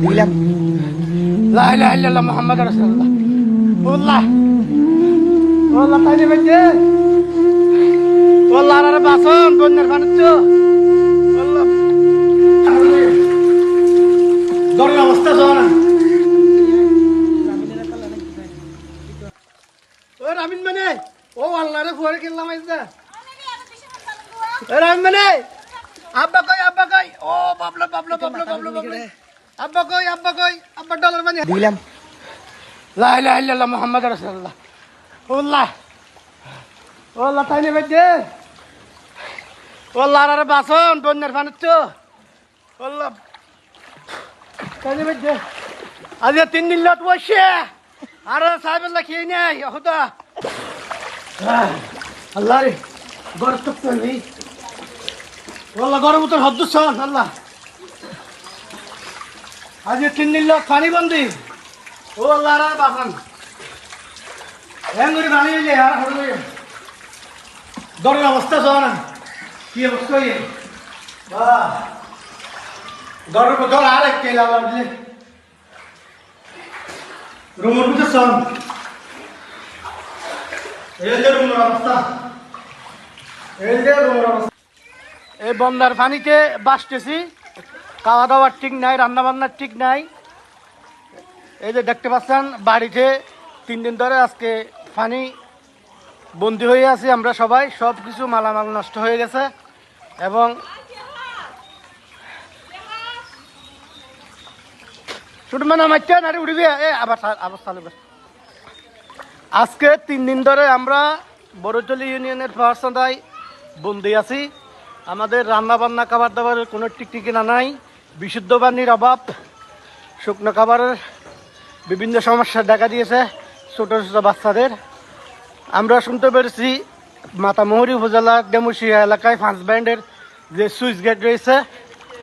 দিলাম লা ইলাহা ইল্লাল্লাহ মুহাম্মাদুর রাসূলুল্লাহ আল্লাহ আল্লাহ তাইলে বেজে আল্লাহ আর বাসন বন্যার পানিচ্ছ আল্লাহ দরের অবস্থা শোনা ও রামিন মানে ও আল্লাহ রে ফুয়ারে কিনলাম আইজা রামিন মানে আব্বা কই ও বাবলা আব্বা কই আব্বা ডলার মানে দিলাম লা ইলাহা ইল্লাল্লাহ মুহাম্মাদুর রাসূলুল্লাহ আল্লাহ আল্লাহ তাইলে বেজে আল্লাহ আর বাসন বন্যার পানিচ্ছ আল্লাহ তাইলে বেজে আজ 3 দিন লট বসে আর সাহেবুল্লাহ খেয়ে নেই হুদা আল্লাহ রে গরম তো নেই আল্লাহ গরম তো হদ্দুসন আল্লাহ আজ 3 দিন লট পানি বন্দি ও আল্লাহ আর বাসন এঙ্গুরি বানিয়ে আর হড়বে গরম অবস্থা শোনা কি অবস্থা ইয়ে বাহ গরম জল আর এক কেলা লাগলে রুমের ভিতরে শোন এই যে রুমের অবস্থা এই বন্যার পানিতে বাসতেছি খাওয়া দাওয়ার ঠিক নাই রান্না বান্নার ঠিক নাই এই যে দেখতে পাচ্ছেন বাড়িতে 3 দিন ধরে আজকে পানি বন্দি হয়ে আছি আমরা সবাই সব কিছু মালামাল নষ্ট হয়ে গেছে এবং উঠবি আবার চালু আজকে 3 দিন ধরে আমরা বড়জলি ইউনিয়নের পাহাড়সাদায় বন্দি আছি আমাদের রান্না বান্না খাবার দাবারের কোনো টিকটিকিনা নাই বিশুদ্ধ পানির অভাব শুকনো খাবারের বিভিন্ন সমস্যা দেখা দিয়েছে ছোট ছোট বাচ্চাদের আমরা শুনতে পেরেছি মাতামুহুরী উপজেলা ডেমুশিয়া এলাকায় 5 ব্যান্ডের যে সুইচ গেট রয়েছে